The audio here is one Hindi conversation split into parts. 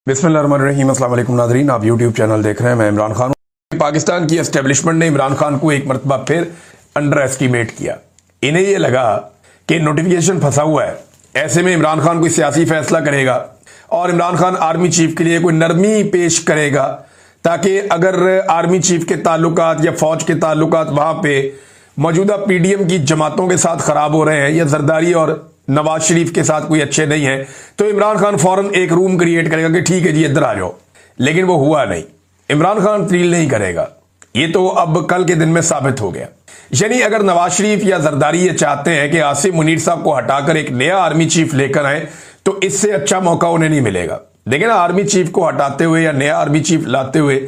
बिस्मिल्लाहिर्रहमानिर्रहीम। अस्सलाम वालेकुम नाज़रीन, आप यूट्यूब चैनल देख रहे हैं। मैं इमरान खान हूँ। पाकिस्तान की एस्टेब्लिशमेंट ने इमरान खान को एक मरतबा फिर अंडर एस्टिमेट किया। इन्हें यह लगा कि नोटिफिकेशन फंसा हुआ है, ऐसे में इमरान खान कोई सियासी फैसला करेगा और इमरान खान आर्मी चीफ के लिए कोई नरमी पेश करेगा ताकि अगर आर्मी चीफ के ताल्लुकात या फौज के ताल्लुकात वहां पे मौजूदा पीडीएम की जमातों के साथ खराब हो रहे हैं या जरदारी और नवाज शरीफ के साथ कोई अच्छे नहीं है, तो इमरान खान फौरन एक रूम क्रिएट करेगा कि ठीक है जी इधर आ जाओ। लेकिन वो हुआ नहीं। इमरान खान तब्दील नहीं करेगा, ये तो अब कल के दिन में साबित हो गया। यानी अगर नवाज शरीफ या जरदारी ये चाहते हैं कि आसिम मुनीर साहब को हटाकर एक नया आर्मी चीफ लेकर आए, तो इससे अच्छा मौका उन्हें नहीं मिलेगा। लेकिन आर्मी चीफ को हटाते हुए या नया आर्मी चीफ लाते हुए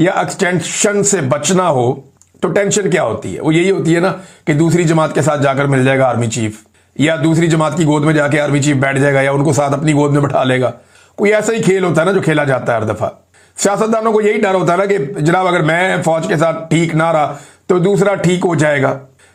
या एक्सटेंशन से बचना हो तो टेंशन क्या होती है? वो यही होती है ना कि दूसरी जमात के साथ जाकर मिल जाएगा आर्मी चीफ, या दूसरी जमात की गोद में जाके आर्मी चीफ बैठ जाएगा या उनको साथ अपनी गोद में बैठा लेगा। कोई ऐसा ही खेल होता है ना जो खेला जाता है हर दफा। सियासतदानों को यही डर होता है ना कि जनाब अगर मैं फौज के साथ ठीक ना रहा तो दूसरा ठीक हो जाएगा।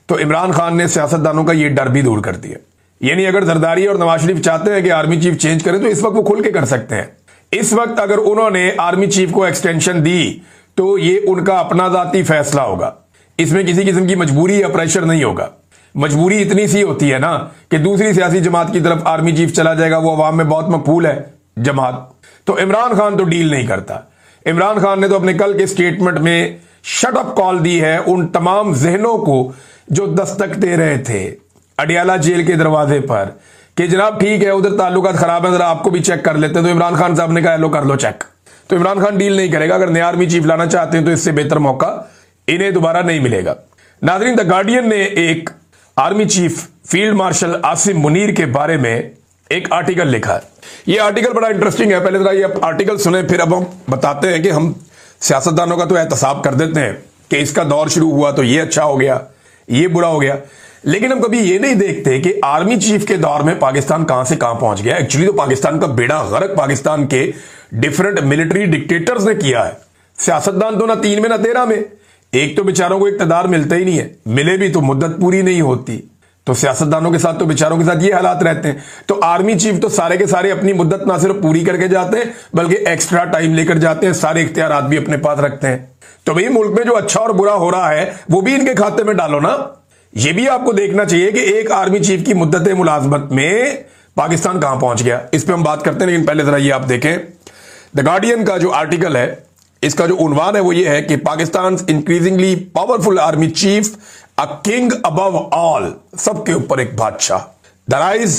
तो इमरान खान ने सियासतदानों का ये डर भी दूर कर दिया। यानी अगर जरदारी और नवाज शरीफ चाहते हैं कि आर्मी चीफ चेंज करें तो इस वक्त वो खुल के कर सकते हैं। इस वक्त अगर उन्होंने आर्मी चीफ को एक्सटेंशन दी तो ये उनका अपना जाती फैसला होगा, इसमें किसी किस्म की मजबूरी या प्रेशर नहीं होगा। मजबूरी इतनी सी होती है ना कि दूसरी सियासी जमात की तरफ आर्मी चीफ चला जाएगा, वो अवाम में बहुत मकबूल है जमात। तो इमरान खान तो डील नहीं करता। इमरान खान ने तो अपने कल के स्टेटमेंट में शट अप कॉल दी है उन तमाम जहनों को जो दस्तक दे रहे थे अडियाला जेल के दरवाजे पर कि जनाब ठीक है उधर ताल्लुकात खराब है, जरा आपको भी चेक कर लेते हैं। तो इमरान खान साहब ने कहा लो कर लो चेक। तो इमरान खान डील नहीं करेगा। अगर नया आर्मी चीफ लाना चाहते हैं तो इससे बेहतर मौका इन्हें दोबारा नहीं मिलेगा। नाजरीन, द गार्डियन ने एक army chief field marshal Asim Munir के बारे में एक आर्टिकल लिखा है। यह आर्टिकल बड़ा इंटरेस्टिंग है। पहले जरा ये आर्टिकल सुने, फिर अब हम बताते हैं कि हम सियासतदानों का तो एहतसाब कर देते हैं कि इसका दौर शुरू हुआ तो ये अच्छा हो गया, ये बुरा हो गया, लेकिन हम कभी ये नहीं देखते कि आर्मी चीफ के दौर में पाकिस्तान कहां से कहां पहुंच गया। एक्चुअली तो पाकिस्तान का बेड़ा गर्क पाकिस्तान के डिफरेंट मिलिट्री डिक्टेटर्स ने किया है। सियासतदान तो ना 3 में ना 13 में, एक तो बेचारों को इक्तदार मिलता ही नहीं है, मिले भी तो मुद्दत पूरी नहीं होती। तो सियासतदानों के साथ तो बेचारों के साथ ये हालात रहते हैं। तो आर्मी चीफ तो सारे के सारे अपनी मुद्दत ना सिर्फ पूरी करके जाते हैं बल्कि एक्स्ट्रा टाइम लेकर जाते हैं, सारे इख्तियारात भी अपने पास रखते हैं। तो भाई मुल्क में जो अच्छा और बुरा हो रहा है वो भी इनके खाते में डालो ना। ये भी आपको देखना चाहिए कि एक आर्मी चीफ की मुद्दत मुलाजमत में पाकिस्तान कहां पहुंच गया। इस पर हम बात करते हैं, लेकिन पहले जरा ये आप देखें द गार्डियन का जो आर्टिकल है, इसका जो उन्वान है वो ये है कि Pakistan increasingly powerful army chief a king above all, सबके ऊपर एक बादशाह। The rise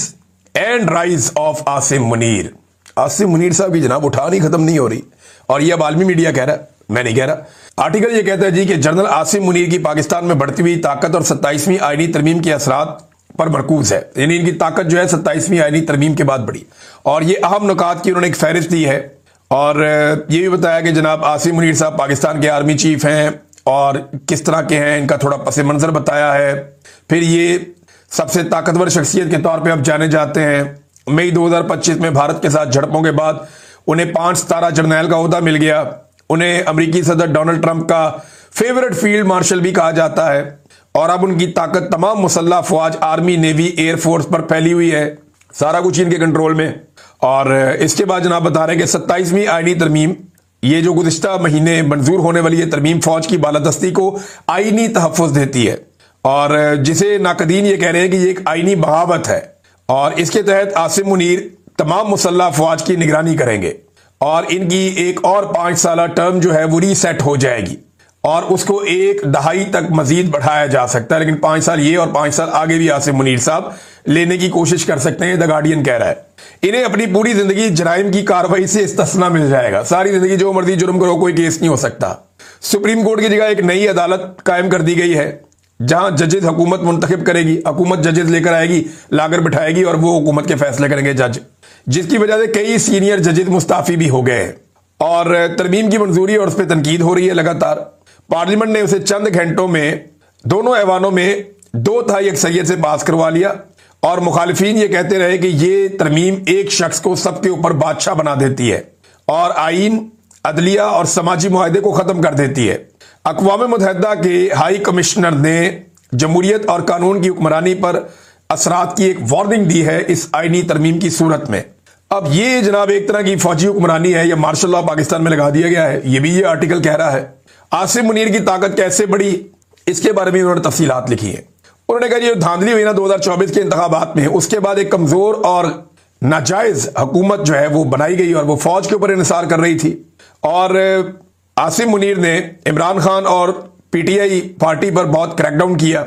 and rise of Asim Munir. Asim Munir साहब की जनाब उठानी खत्म नहीं हो रही, और ये अब आलमी मीडिया कह रहा है, मैं नहीं कह रहा। आर्टिकल ये कहता है जी कि जनरल आसिम मुनीर की पाकिस्तान में बढ़ती हुई ताकत और 27वीं आईनी तरमीम के असरात पर मरकूज है। यानी इनकी ताकत जो है 27वीं आईनी तरमीम के बाद बढ़ी, और ये अहम नुकात की उन्होंने एक फहरिस्त दी है। और ये भी बताया कि जनाब आसिम मुनीर साहब पाकिस्तान के आर्मी चीफ हैं और किस तरह के हैं, इनका थोड़ा पस मंजर बताया है। फिर ये सबसे ताकतवर शख्सियत के तौर पे अब जाने जाते हैं। मई 2025 में भारत के साथ झड़पों के बाद उन्हें 5 सितारा जर्नैल का ओहदा मिल गया। उन्हें अमेरिकी सदर डोनाल्ड ट्रंप का फेवरेट फील्ड मार्शल भी कहा जाता है, और अब उनकी ताकत तमाम मुसल्लह अफवाज, आर्मी, नेवी, एयरफोर्स पर फैली हुई है, सारा कुछ इनके कंट्रोल में। और इसके बाद जनाब बता रहे हैं कि 27वीं आईनी तरमीम, ये जो गुज़िश्ता महीने मंजूर होने वाली है तरमीम, फौज की बालादस्ती को आईनी तहफ़्फ़ुज़ देती है, और जिसे नाकदीन ये कह रहे हैं कि ये एक आईनी बगावत है। और इसके तहत आसिम मुनीर तमाम मुसल्लह अफवाज की निगरानी करेंगे, और इनकी एक और 5 साला टर्म जो है वो रीसेट हो जाएगी, और उसको 1 दहाई तक मजीद बढ़ाया जा सकता है। लेकिन 5 साल ये और 5 साल आगे भी आसिम मुनीर साहब लेने की कोशिश कर सकते हैं, द गार्डियन कह रहा है। इन्हें अपनी पूरी जिंदगी जराइम की कार्रवाई से इस्तिस्ना मिल जाएगा। सारी जिंदगी जो मर्जी जुर्म करो, कोई केस नहीं हो सकता। सुप्रीम कोर्ट की जगह एक नई अदालत कायम कर दी गई है जहां जजेस हुकूमत मुंतखब करेगी, हुकूमत जजेस लेकर आएगी, लाकर बिठाएगी, और वो हुकूमत के फैसले करेंगे जज, जिसकी वजह से कई सीनियर जजेस मुस्ताफी भी हो गए हैं। और तरमीम की मंजूरी और उस पर तनकीद हो रही है लगातार। पार्लियामेंट ने उसे चंद घंटों में दोनों ऐवानों में 2/3 अक्सरियत से पास करवा लिया, और मुखालिफिन ये कहते रहे कि ये तरमीम एक शख्स को सबके ऊपर बादशाह बना देती है और आईन, अदलिया और समाजी मुआहदे को खत्म कर देती है। अक़वाम मुत्तहिदा के हाई कमिश्नर ने जमहूरियत और कानून की हुक्मरानी पर असरात की एक वार्निंग दी है इस आईनी तरमीम की सूरत में। अब ये जनाब एक तरह की फौजी हुक्मरानी है या मार्शल लॉ पाकिस्तान में लगा दिया गया है, ये भी ये आर्टिकल कह रहा है। आसिम मुनीर की ताकत कैसे बढ़ी, इसके बारे में उन्होंने तफसीलात लिखी है। उन्होंने कहा ये धांधली हुई ना 2024 के इंतखाबात में, उसके बाद एक कमजोर और नाजायज हुकूमत जो है वो बनाई गई और वो फौज के ऊपर इंसार कर रही थी। और आसिम मुनीर ने इमरान खान और पीटीआई पार्टी पर बहुत क्रैकडाउन किया,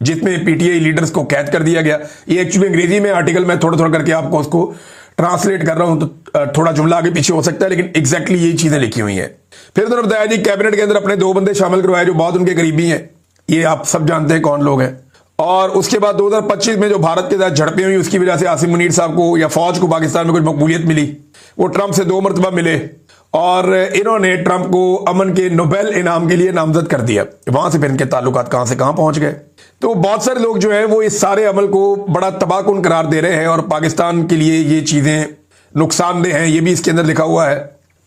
जिसमें पीटीआई लीडर्स को कैद कर दिया गया। ये एक्चुअली अंग्रेजी में आर्टिकल मैं थोड़ा थोड़ा करके आपको उसको ट्रांसलेट कर रहा हूं, तो थोड़ा जुमला आगे पीछे हो सकता है, लेकिन एग्जैक्टली यही चीजें लिखी हुई हैं। फिर उन्होंने बताया जी कैबिनेट के अंदर अपने 2 बंदे शामिल करवाए जो बहुत उनके करीबी हैं, ये आप सब जानते हैं कौन लोग हैं। और उसके बाद 2025 में जो भारत के साथ झड़पें हुई उसकी वजह से आसिम मुनीर साहब को या फौज को पाकिस्तान में कुछ मकबूलियत मिली, वो ट्रंप से 2 मरतबा मिले और इन्होंने ट्रंप को अमन के नोबेल इनाम के लिए नामजद कर दिया। वहां से फिर इनके ताल्लुकात कहां से कहां पहुंच गए। तो बहुत सारे लोग जो है वो इस सारे अमल को बड़ा तबाहकुन करार दे रहे हैं और पाकिस्तान के लिए ये चीजें नुकसानदेह हैं, ये भी इसके अंदर लिखा हुआ है।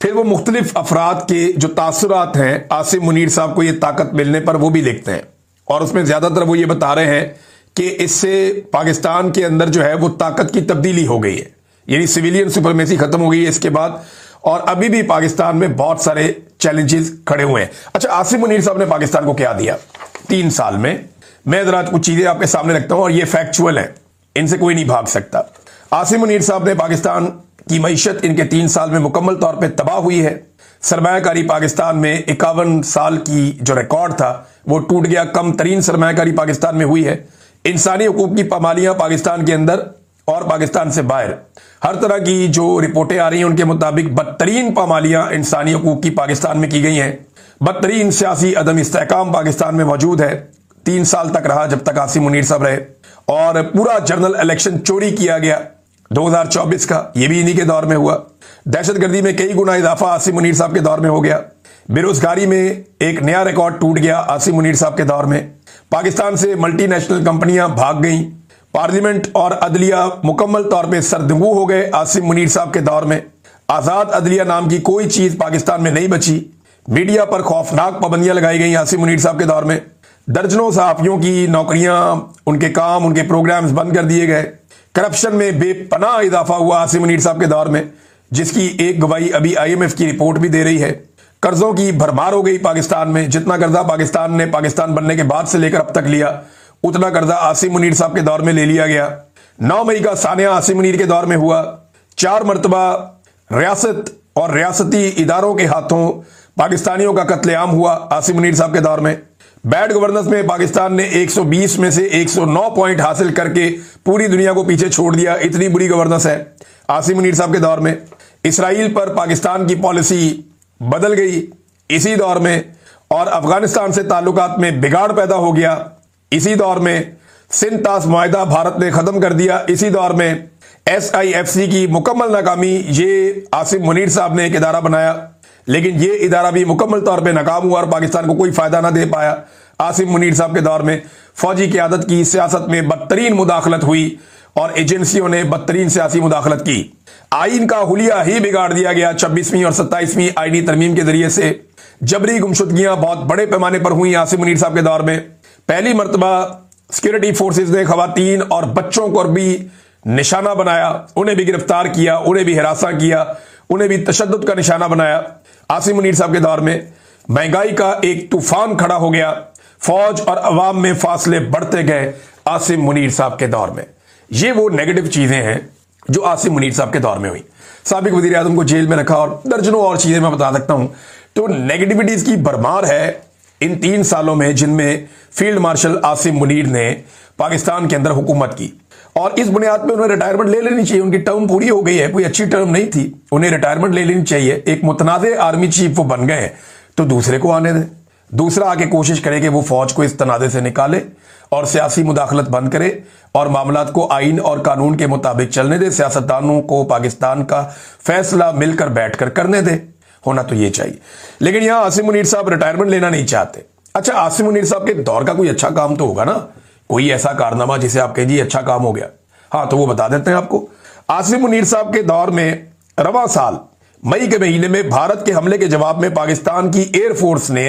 फिर वो मुख्तलिफ अफराद के जो तासुरात हैं आसिम मुनीर साहब को ये ताकत मिलने पर, वो भी लिखते हैं और उसमें ज्यादातर वो ये बता रहे हैं कि इससे पाकिस्तान के अंदर जो है वो ताकत की तब्दीली हो गई है, यानी सिविलियन सुपरमेसी खत्म हो गई है इसके बाद, और अभी भी पाकिस्तान में बहुत सारे चैलेंजेस खड़े हुए हैं। अच्छा, आसिम मुनीर साहब ने पाकिस्तान को क्या दिया 3 साल में, मैं जरा कुछ चीजें आपके सामने रखता हूं और ये फैक्चुअल है, इनसे कोई नहीं भाग सकता। आसिम मुनीर साहब ने पाकिस्तान की मईशत इनके 3 साल में मुकम्मल तौर पर तबाह हुई है। सरमायाकारी पाकिस्तान में 51 साल की जो रिकॉर्ड था वो टूट गया, कम तरीन सरमायाकारी पाकिस्तान में हुई है। इंसानी हुकूक की पामालियां पाकिस्तान के अंदर और पाकिस्तान से बाहर, हर तरह की जो रिपोर्टें आ रही हैं उनके मुताबिक बदतरीन पामालियां इंसानी हुकूक की पाकिस्तान में की गई हैं। बदतरीन सियासी अदम इस्तेहकाम पाकिस्तान में मौजूद है, 3 साल तक रहा जब तक आसिम मुनीर साहब रहे। और पूरा जनरल इलेक्शन चोरी किया गया 2024 का, यह भी इन्हीं के दौर में हुआ। दहशतगर्दी में कई गुना इजाफा आसिम मुनीर साहब के दौर में हो गया। बेरोजगारी में एक नया रिकॉर्ड टूट गया आसिम मुनीर साहब के दौर में। पाकिस्तान से मल्टीनेशनल कंपनियां भाग गईं। पार्लियामेंट और अदलिया मुकम्मल तौर पे सरदंगू हो गए आसिम मुनीर साहब के दौर में। आजाद अदलिया नाम की कोई चीज पाकिस्तान में नहीं बची। मीडिया पर खौफनाक पाबंदियां लगाई गई आसिम मुनीर साहब के दौर में। दर्जनों सहाफियों की नौकरियां, उनके काम, उनके प्रोग्राम्स बंद कर दिए गए। करप्शन में बेपनाह इजाफा हुआ आसिम मुनीर साहब के दौर में, जिसकी एक गवाही अभी IMF की रिपोर्ट भी दे रही है। कर्जों की भरमार हो गई पाकिस्तान में, जितना कर्जा पाकिस्तान ने पाकिस्तान बनने के बाद से लेकर अब तक लिया, उतना कर्जा आसिम मुनीर साहब के दौर में ले लिया गया। 9 मई का सानिया आसिम मुनीर के दौर में हुआ। 4 मरतबा रियासत और रियासती इदारों के हाथों पाकिस्तानियों का कत्लेआम हुआ आसिम मुनीर साहब के दौर में। बैड गवर्नेंस में पाकिस्तान ने 120 में से 109 पॉइंट हासिल करके पूरी दुनिया को पीछे छोड़ दिया, इतनी बुरी गवर्नेंस है आसिम मुनीर साहब के दौर में। इसराइल पर पाकिस्तान की पॉलिसी बदल गई इसी दौर में, और अफगानिस्तान से ताल्लुकात में बिगाड़ पैदा हो गया इसी दौर में। सिंध तास मुआहिदा भारत ने खत्म कर दिया इसी दौर में। SIFC की मुकम्मल नाकामी, ये आसिम मुनीर साहब ने एक इदारा बनाया, लेकिन ये इदारा भी मुकम्मल तौर पे नाकाम हुआ और पाकिस्तान को कोई फायदा ना दे पाया। आसिम मुनीर साहब के दौर में फौजी क़यादत की सियासत में बदतरीन मुदाखलत हुई और एजेंसियों ने बदतरीन सियासी मुदाखलत की। आइन का हुलिया ही बिगाड़ दिया गया। 26वीं और 27वीं आईनी तरमीम के जरिए से जबरी गुमशुदगियां बहुत बड़े पैमाने पर हुई आसिम मुनीर साहब के दौर में। पहली मरतबा सिक्योरिटी फोर्सेज ने खवातीन और बच्चों को भी निशाना बनाया, उन्हें भी गिरफ्तार किया, उन्हें भी हिरासा किया, उन्हें भी तशद्दुद का निशाना बनाया आसिम मुनीर साहब के दौर में। महंगाई का एक तूफान खड़ा हो गया। फौज और अवाम में फासले बढ़ते गए आसिम मुनीर साहब के दौर में। ये वो नेगेटिव चीजें हैं जो आसिम मुनीर साहब के दौर में हुई। साबिक वजीर आजम को जेल में रखा और दर्जनों और चीजें मैं बता सकता हूं। तो नेगेटिविटीज की भरमार है इन 3 सालों में, जिनमें फील्ड मार्शल आसिम मुनीर ने पाकिस्तान के अंदर हुकूमत की। और इस बुनियाद पर उन्हें रिटायरमेंट ले लेनी चाहिए। उनकी टर्म पूरी हो गई है, कोई अच्छी टर्म नहीं थी, उन्हें रिटायरमेंट ले लेनी चाहिए। एक मुतनाज़े आर्मी चीफ वो बन गए हैं, तो दूसरे को आने दें। दूसरा आके कोशिश करे कि वो फौज को इस तनाज़े से निकाले और सियासी मुदाखलत बंद करे और मामलात को आइन और कानून के मुताबिक चलने दे। सियासतदानों को पाकिस्तान का फैसला मिलकर बैठकर करने दे। होना तो ये चाहिए, लेकिन यहां आसिम मुनीर साहब रिटायरमेंट लेना नहीं चाहते। अच्छा, आसिम मुनीर साहब के दौर का कोई अच्छा काम तो होगा ना, कोई ऐसा कारनामा जिसे आप कहिए अच्छा काम हो गया। हाँ, तो वो बता देते हैं आपको। आसिम मुनीर साहब के दौर में रवां साल मई के महीने में भारत के हमले के जवाब में पाकिस्तान की एयरफोर्स ने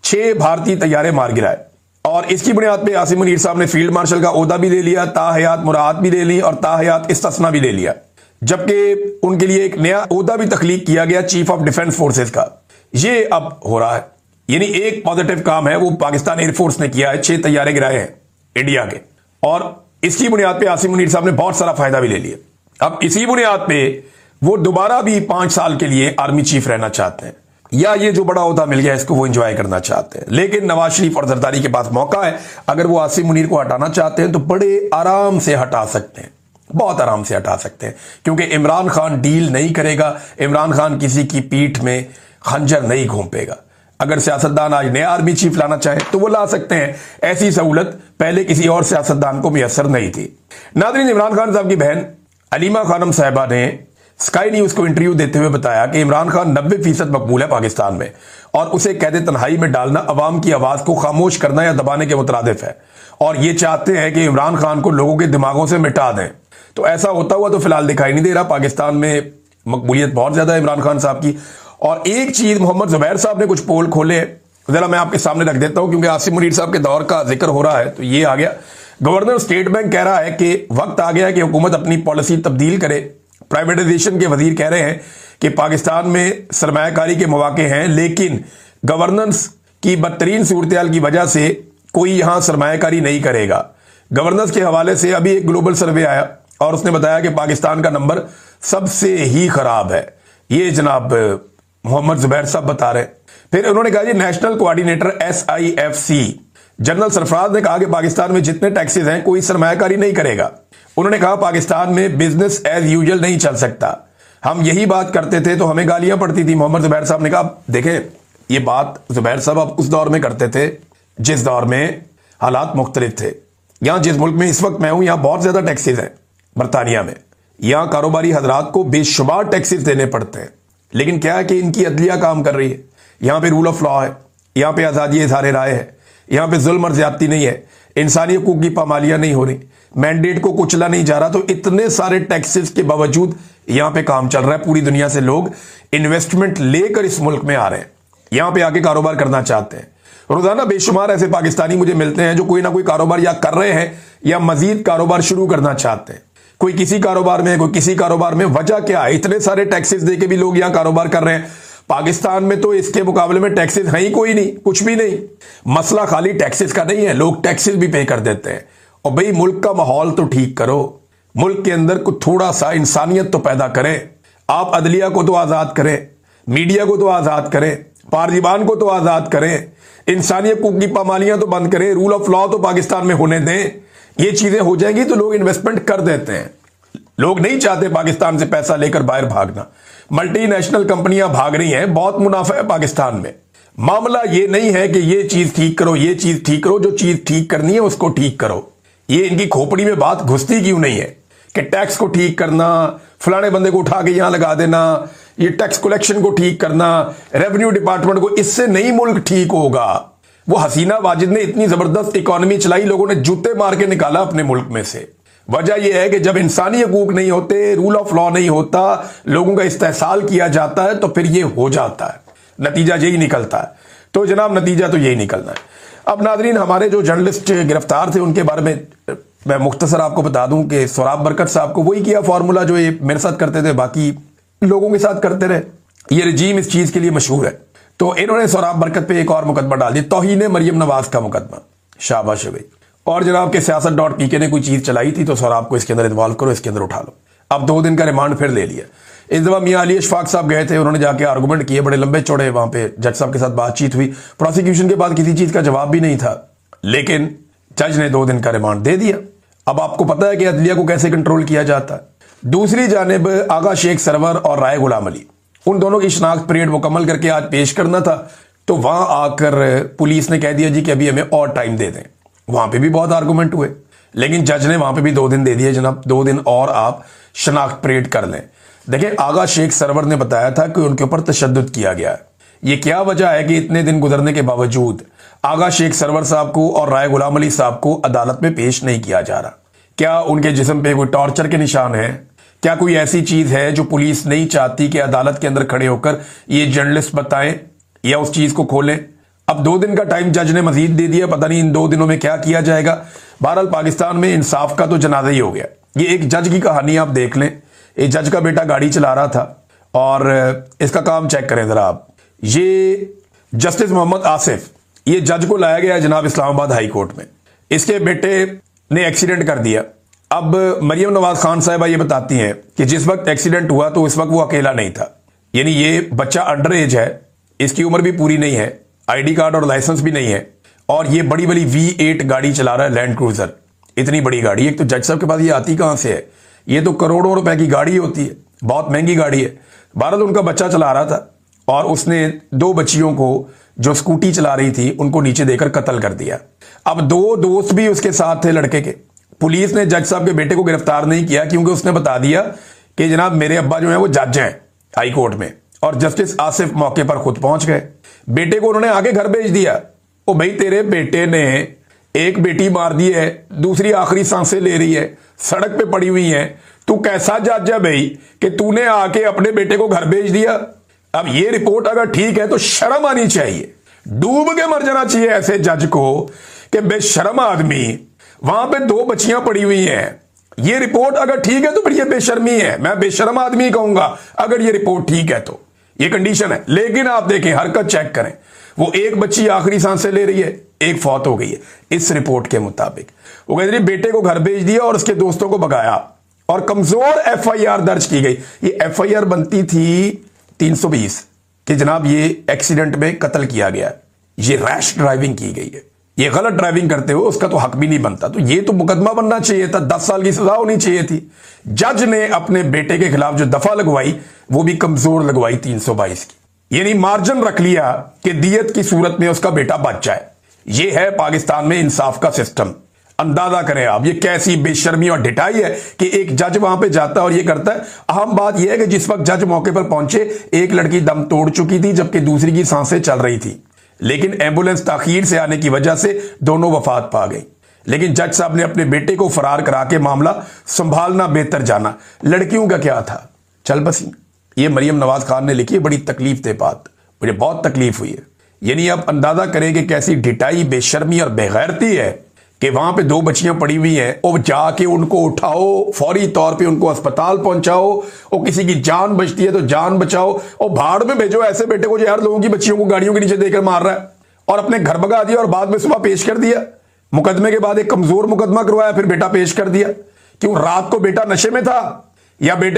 6 भारतीय तैयारे मार गिराए और इसकी बुनियाद पे आसिम मुनीर साहब ने फील्ड मार्शल का ओहदा भी ले लिया, ताहयात मुराद भी ले ली और ताहयात इस्तिस्ना भी ले लिया। जबकि उनके लिए एक नया ओहदा भी तख्लीक किया गया, चीफ ऑफ डिफेंस फोर्सेस का। ये अब हो रहा है, यानी एक पॉजिटिव काम है वो पाकिस्तान एयरफोर्स ने किया है, 6 तैयारे गिराए हैं इंडिया के, और इसकी बुनियाद पे आसिम मुनीर साहब ने बहुत सारा फायदा भी ले लिया। अब इसी बुनियाद पे वो दोबारा भी 5 साल के लिए आर्मी चीफ रहना चाहते हैं, या ये जो बड़ा ओहदा मिल गया इसको वो एंजॉय करना चाहते हैं। लेकिन नवाज शरीफ और जरदारी के पास मौका है, अगर वो आसिम मुनीर को हटाना चाहते हैं तो बड़े आराम से हटा सकते हैं, बहुत आराम से हटा सकते हैं, क्योंकि इमरान खान डील नहीं करेगा, इमरान खान किसी की पीठ में खंजर नहीं घोंपेगा। अगर सियासतदान आज नया आर्मी चीफ लाना चाहे तो वो ला सकते हैं, ऐसी सहूलत पहले किसी और सियासतदान को मुयसर नहीं थी। नाज़रीन, इमरान खान साहब की बहन अलीमा खानम साहिबा ने स्काई न्यूज को इंटरव्यू देते हुए बताया कि इमरान खान 90% मकबूल है पाकिस्तान में, और उसे कैद तन्हाई में डालना अवाम की आवाज को खामोश करना या दबाने के मुतरादिफ है, और ये चाहते हैं कि इमरान खान को लोगों के दिमागों से मिटा दें। तो ऐसा होता हुआ तो फिलहाल दिखाई नहीं दे रहा। पाकिस्तान में मकबूलियत बहुत ज्यादा है इमरान खान साहब की। और एक चीज मोहम्मद जुबैर साहब ने कुछ पोल खोले, जरा मैं आपके सामने रख देता हूं, क्योंकि आसिम मुनीर साहब के दौर का जिक्र हो रहा है तो ये आ गया। गवर्नर स्टेट बैंक कह रहा है कि वक्त आ गया है कि हुकूमत अपनी पॉलिसी तब्दील करे। प्राइवेटाइजेशन के वजीर कह रहे हैं कि पाकिस्तान में सरमायाकारी के मौके हैं, लेकिन गवर्नेंस की बदतरीन सूरत की वजह से कोई यहां सरमायाकारी नहीं करेगा। गवर्नेंस के हवाले से अभी एक ग्लोबल सर्वे आया और उसने बताया कि पाकिस्तान का नंबर सबसे ही खराब है। ये जनाब मोहम्मद जुबैर साहब बता रहे हैं। फिर उन्होंने कहा जी, national coordinator SIFC general Sarfaraz ने कहा कि पाकिस्तान में जितने टैक्सेस हैं कोई सरमायाकारी नहीं करेगा। उन्होंने कहा पाकिस्तान में बिजनेस एज यूजुअल नहीं चल सकता। हम यही बात करते थे तो हमें गालियां पड़ती थी। मोहम्मद जुबैर साहब ने कहा देखें, ये बात जुबैर साहब आप उस दौर में करते थे जिस दौर में हालात मुख्तलिफ थे। यहां जिस मुल्क में इस वक्त मैं हूं, यहां बहुत ज्यादा टैक्सेस हैं बरतानिया में। यहां कारोबारी हजरात को बेशुमार टैक्सेस देने पड़ते हैं, लेकिन क्या है कि इनकी अदलिया काम कर रही है। यहां पे रूल ऑफ लॉ है, यहां पे आजादी इज़हार राय है, यहां पे जुल्म और ज्यादती नहीं है, इंसानी हकूक की पामालियां नहीं हो रही, मैंडेट को कुचला नहीं जा रहा। तो इतने सारे टैक्सेस के बावजूद यहां पे काम चल रहा है। पूरी दुनिया से लोग इन्वेस्टमेंट लेकर इस मुल्क में आ रहे हैं, यहां पे आके कारोबार करना चाहते हैं। रोजाना बेशुमार ऐसे पाकिस्तानी मुझे मिलते हैं जो कोई ना कोई कारोबार या कर रहे हैं या मजीद कारोबार शुरू करना चाहते हैं। कोई किसी कारोबार में, कोई किसी कारोबार में। वजह क्या है? इतने सारे टैक्सेस देके भी लोग यहां कारोबार कर रहे हैं। पाकिस्तान में तो इसके मुकाबले में टैक्सेस है ही कोई नहीं, कुछ भी नहीं। मसला खाली टैक्सेस का नहीं है, लोग टैक्सेस भी पे कर देते हैं। और भाई मुल्क का माहौल तो ठीक करो, मुल्क के अंदर कुछ थोड़ा सा इंसानियत तो पैदा करें। आप अदलिया को तो आजाद करें, मीडिया को तो आजाद करें, पार्लिमान को तो आजाद करें, इंसानी हकूक की पामालियां तो बंद करें, रूल ऑफ लॉ तो पाकिस्तान में होने दें। ये चीजें हो जाएंगी तो लोग इन्वेस्टमेंट कर देते हैं। लोग नहीं चाहते पाकिस्तान से पैसा लेकर बाहर भागना। मल्टीनेशनल कंपनियां भाग रही हैं, बहुत मुनाफा है पाकिस्तान में। मामला ये नहीं है कि ये चीज ठीक करो, ये चीज ठीक करो, जो चीज ठीक करनी है उसको ठीक करो। ये इनकी खोपड़ी में बात घुसती क्यों नहीं है कि टैक्स को ठीक करना, फलाने बंदे को उठा के यहां लगा देना, ये टैक्स कलेक्शन को ठीक करना, रेवेन्यू डिपार्टमेंट को, इससे नहीं मुल्क ठीक होगा। वो हसीना वाजिद ने इतनी जबरदस्त इकोनॉमी चलाई, लोगों ने जूते मार के निकाला अपने मुल्क में से। वजह यह है कि जब इंसानी हकूक नहीं होते, रूल ऑफ लॉ नहीं होता, लोगों का इस्तेहसाल किया जाता है, तो फिर ये हो जाता है, नतीजा यही निकलता है। तो जनाब नतीजा तो यही निकलना है। अब नाजरीन, हमारे जो जर्नलिस्ट गिरफ्तार थे उनके बारे में मैं मुख्तसर आपको बता दूं कि सोराब बरकत साहब को वही किया फॉर्मूला जो ये मेरे साथ करते थे, बाकी लोगों के साथ करते रहे। ये रजीम इस चीज के लिए मशहूर है। तो इन्होंने सोराब बरकत पे एक और मुकदमा डाल दिया, तौहीन मरियम नवाज का मुकदमा। शाबाश भाई। और जनाब के siyaasat.pk ने कोई चीज चलाई थी तो सोराब को इसके अंदर इन्वॉल्व करो, इसके अंदर उठा लो। अब 2 दिन का रिमांड फिर ले लिया। इस दफा मियां अली अशफाक साहब गए थे, उन्होंने जाके आर्गूमेंट किए बड़े लंबे चौड़े, वहां पे जज साहब के साथ बातचीत हुई। प्रोसिक्यूशन के बाद किसी चीज का जवाब भी नहीं था, लेकिन जज ने 2 दिन का रिमांड दे दिया। अब आपको पता है कि अदलिया को कैसे कंट्रोल किया जाता है। दूसरी जानिब आगा शेख सरवर और राय गुलाम अली, उन दोनों की शनाख्त पीरियड मुकम्मल करके आज पेश करना था, तो वहां आकर पुलिस ने कह दिया जी कि अभी हमें और टाइम दे दें। वहां पे भी बहुत आर्गूमेंट हुए, लेकिन जज ने वहां पे भी 2 दिन दे दिए, जनाब 2 दिन और आप शनाख्त परेड कर लें। देखिए, आगा शेख सरवर ने बताया था कि उनके ऊपर तशद्दुद किया गया है। ये क्या वजह है कि इतने दिन गुजरने के बावजूद आगा शेख सरवर साहब को और राय गुलाम अली साहब को अदालत में पेश नहीं किया जा रहा? क्या उनके जिस्म पे कोई टॉर्चर के निशान है? क्या कोई ऐसी चीज है जो पुलिस नहीं चाहती कि अदालत के अंदर खड़े होकर ये जर्नलिस्ट बताएं या उस चीज को खोलें? अब 2 दिन का टाइम जज ने मजीद दे दिया, पता नहीं इन 2 दिनों में क्या किया जाएगा। बहरहाल पाकिस्तान में इंसाफ का तो जनाजा ही हो गया। ये एक जज की कहानी आप देख लें, एक जज का बेटा गाड़ी चला रहा था और इसका काम चेक करें जरा आप। ये जस्टिस मोहम्मद आसिफ, ये जज को लाया गया जनाब इस्लामाबाद हाई कोर्ट में। इसके बेटे ने एक्सीडेंट कर दिया। अब मरियम नवाज खान साहिबा ये बताती हैं कि जिस वक्त एक्सीडेंट हुआ तो उस वक्त वो अकेला नहीं था, यानी ये बच्चा अंडर एज है, इसकी उम्र भी पूरी नहीं है, आईडी कार्ड और लाइसेंस भी नहीं है, और ये बड़ी बड़ी V8 गाड़ी चला रहा है, लैंड क्रूजर। इतनी बड़ी गाड़ी, एक तो जज साहब के पास ये आती कहां से है? ये तो करोड़ों रुपए की गाड़ी होती है, बहुत महंगी गाड़ी है। बहरहाल उनका बच्चा चला रहा था और उसने 2 बच्चियों को जो स्कूटी चला रही थी उनको नीचे देकर कत्ल कर दिया। अब 2 दोस्त भी उसके साथ थे लड़के के। पुलिस ने जज साहब के बेटे को गिरफ्तार नहीं किया क्योंकि उसने बता दिया कि जनाब मेरे अब्बा जो है वो जज हैं हाई कोर्ट में, और जस्टिस आसिफ मौके पर खुद पहुंच गए। बेटे को उन्होंने आगे घर भेज दिया। ओ भाई, तेरे बेटे ने एक बेटी मार दी है, दूसरी आखिरी सांसें ले रही है, सड़क पे पड़ी हुई है, तू कैसा जज है भाई कि तूने आके अपने बेटे को घर भेज दिया? अब ये रिपोर्ट अगर ठीक है तो शर्म आनी चाहिए, डूब के मर जाना चाहिए ऐसे जज को कि बेशर्म आदमी, वहां पे 2 बच्चियां पड़ी हुई हैं। ये रिपोर्ट अगर ठीक है तो फिर ये बेशर्मी है, मैं बेशर्म आदमी कहूंगा अगर ये रिपोर्ट ठीक है तो। ये कंडीशन है। लेकिन आप देखें, हरकत चेक करें, वो एक बच्ची आखिरी सांसें ले रही है, एक फौत हो गई है इस रिपोर्ट के मुताबिक। वो कहते हैं बेटे को घर भेज दिया और उसके दोस्तों को भगाया और कमजोर FIR दर्ज की गई। ये FIR बनती थी 320 कि जनाब ये एक्सीडेंट में कत्ल किया गया, ये रैश ड्राइविंग की गई है, ये गलत ड्राइविंग करते हुए उसका तो हक भी नहीं बनता, तो ये तो मुकदमा बनना चाहिए था, 10 साल की सजा होनी चाहिए थी। जज ने अपने बेटे के खिलाफ जो दफा लगवाई वो भी कमजोर लगवाई 322 की, यानी मार्जिन रख लिया कि दियत की सूरत में उसका बेटा बच जाए। ये है पाकिस्तान में इंसाफ का सिस्टम। अंदाजा करें आप ये कैसी बेशर्मी और ढिठाई है कि एक जज वहां पे जाता है और ये करता है। अहम बात यह है कि जिस वक्त जज मौके पर पहुंचे एक लड़की दम तोड़ चुकी थी जबकि दूसरी की सांसें चल रही थी, लेकिन एम्बुलेंस ताखीर से आने की वजह से दोनों वफात पा गई। लेकिन जज साहब ने अपने बेटे को फरार करा के मामला संभालना बेहतर जाना। लड़कियों का क्या था, चल बसी। ये मरियम नवाज खान ने लिखी, बड़ी तकलीफ दे बात, मुझे बहुत तकलीफ हुई है। यानी आप अंदाजा करें कि कैसी ढिठाई, बेशर्मी और बेगैरती है कि वहां पे 2 बच्चियां पड़ी हुई हैं और जाके उनको उठाओ, फौरी तौर पे उनको अस्पताल पहुंचाओ, और किसी की जान बचती है तो जान बचाओ, और भाड़ में भेजो ऐसे बेटे को जो यार लोगों की बच्चियों को गाड़ियों के नीचे देकर मार रहा है, और अपने घर भगा दिया और बाद में सुबह पेश कर दिया। मुकदमे के बाद एक कमजोर मुकदमा करवाया, फिर बेटा पेश कर दिया। क्यों? रात को बेटा नशे में था या बेटे